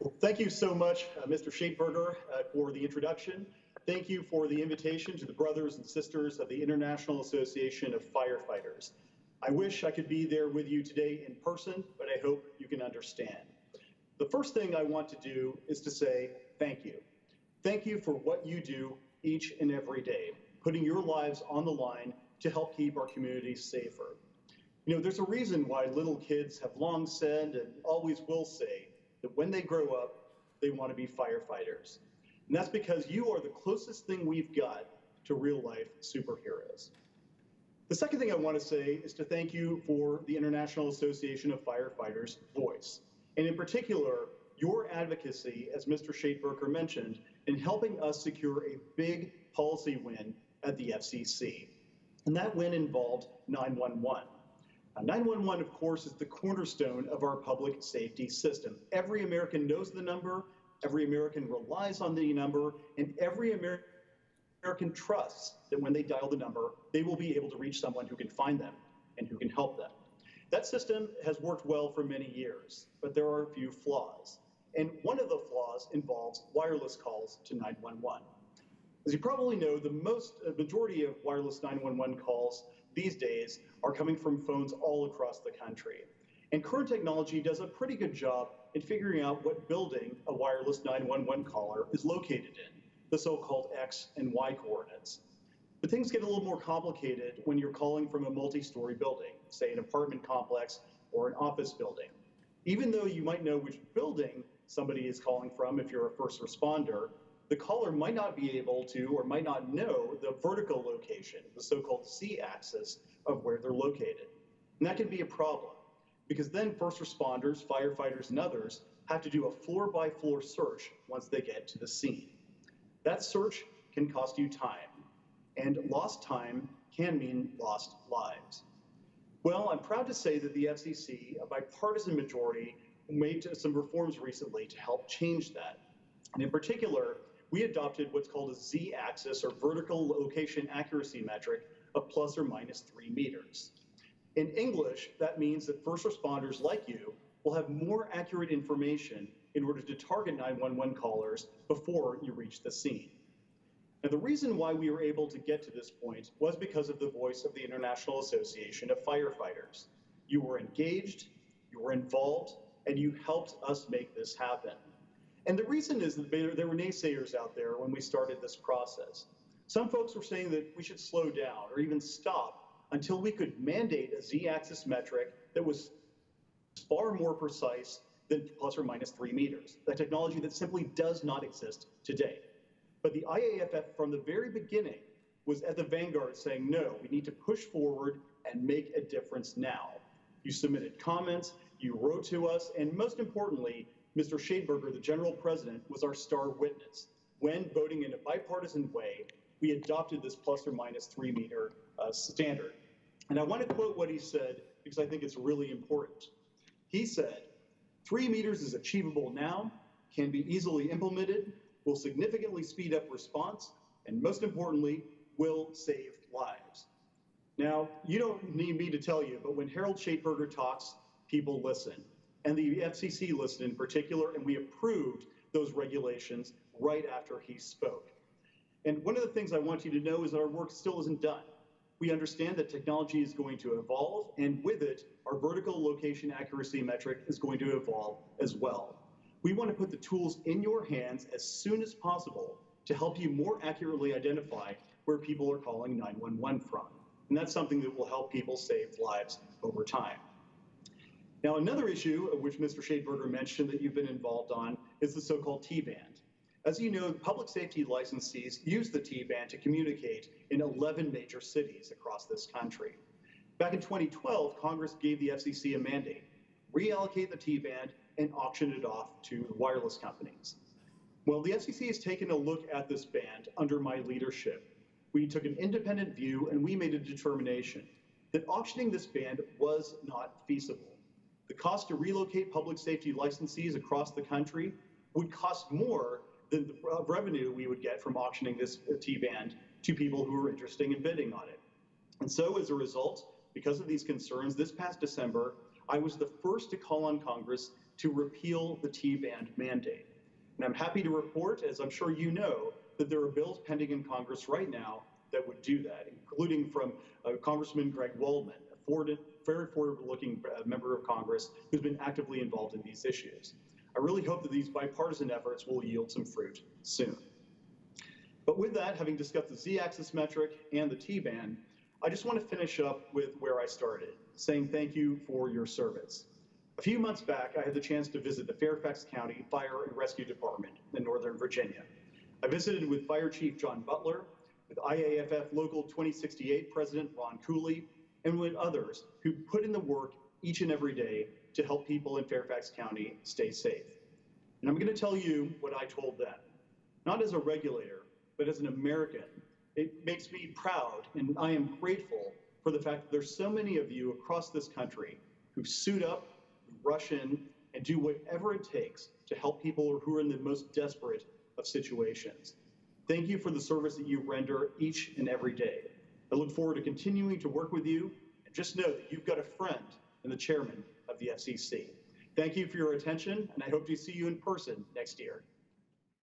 Well, thank you so much, Mr. Shapeberger, for the introduction. Thank you for the invitation to the brothers and sisters of the International Association of Firefighters. I wish I could be there with you today in person, but I hope you can understand. The first thing I want to do is to say thank you. Thank you for what you do each and every day, putting your lives on the line to help keep our communities safer. You know, there's a reason why little kids have long said and always will say that when they grow up, they want to be firefighters. And that's because you are the closest thing we've got to real life superheroes. The second thing I want to say is to thank you for the International Association of Firefighters' voice, and in particular, your advocacy, as Mr. Shapeberger mentioned, in helping us secure a big policy win at the FCC. And that win involved 911. 911, of course, is the cornerstone of our public safety system. Every American knows the number, every American relies on the number, and every American trusts that when they dial the number, they will be able to reach someone who can find them and who can help them. That system has worked well for many years, but there are a few flaws. And one of the flaws involves wireless calls to 911. As you probably know, the majority of wireless 911 calls these days are coming from phones all across the country. And current technology does a pretty good job in figuring out what building a wireless 911 caller is located in, the so-called X and Y coordinates. But things get a little more complicated when you're calling from a multi-story building, say an apartment complex or an office building. Even though you might know which building somebody is calling from if you're a first responder, the caller might not be able to or might not know the vertical location, the so-called Z-axis of where they're located. And that can be a problem because then first responders, firefighters, and others have to do a floor-by-floor search once they get to the scene. That search can cost you time, and lost time can mean lost lives. Well, I'm proud to say that the FCC, a bipartisan majority, made some reforms recently to help change that. And in particular, we adopted what's called a Z-axis, or vertical location accuracy metric, of plus or minus 3 meters. In English, that means that first responders like you will have more accurate information in order to target 911 callers before you reach the scene. Now, the reason why we were able to get to this point was because of the voice of the International Association of Firefighters. You were engaged, you were involved, and you helped us make this happen. And the reason is that there were naysayers out there when we started this process. Some folks were saying that we should slow down or even stop until we could mandate a Z-axis metric that was far more precise than plus or minus 3 meters, a technology that simply does not exist today. But the IAFF from the very beginning was at the vanguard saying, no, we need to push forward and make a difference now. You submitted comments, you wrote to us, and most importantly, Mr. Shapeberger, the general president, was our star witness. When voting in a bipartisan way, we adopted this plus or minus 3 meter standard. And I want to quote what he said because I think it's really important. He said, 3 meters is achievable now, can be easily implemented, will significantly speed up response, and most importantly, will save lives. Now, you don't need me to tell you, but when Harold Shapeberger talks, people listen. And the FCC listened in particular, and we approved those regulations right after he spoke. And one of the things I want you to know is that our work still isn't done. We understand that technology is going to evolve, and with it, our vertical location accuracy metric is going to evolve as well. We want to put the tools in your hands as soon as possible to help you more accurately identify where people are calling 911 from. And that's something that will help people save lives over time. Now, another issue of which Mr. Shapeberger mentioned that you've been involved on is the so-called T-band. As you know, public safety licensees use the T-band to communicate in 11 major cities across this country. Back in 2012, Congress gave the FCC a mandate, reallocate the T-band and auction it off to wireless companies. Well, the FCC has taken a look at this band under my leadership. We took an independent view and we made a determination that auctioning this band was not feasible. The cost to relocate public safety licensees across the country would cost more than the revenue we would get from auctioning this T-band to people who are interested in bidding on it. And so as a result, because of these concerns, this past December, I was the first to call on Congress to repeal the T-band mandate. And I'm happy to report, as I'm sure you know, that there are bills pending in Congress right now that would do that, including from Congressman Greg Waldman, a very forward-looking member of Congress who's been actively involved in these issues. I really hope that these bipartisan efforts will yield some fruit soon. But with that, having discussed the Z-axis metric and the T-band, I just want to finish up with where I started, saying thank you for your service. A few months back, I had the chance to visit the Fairfax County Fire and Rescue Department in Northern Virginia. I visited with Fire Chief John Butler, with IAFF Local 2068 President Ron Cooley, and with others who put in the work each and every day to help people in Fairfax County stay safe. And I'm going to tell you what I told them. Not as a regulator, but as an American, it makes me proud, and I am grateful for the fact that there's so many of you across this country who suit up, rush in, and do whatever it takes to help people who are in the most desperate of situations. Thank you for the service that you render each and every day. I look forward to continuing to work with you, and just know that you've got a friend in the chairman of the FCC. Thank you for your attention, and I hope to see you in person next year.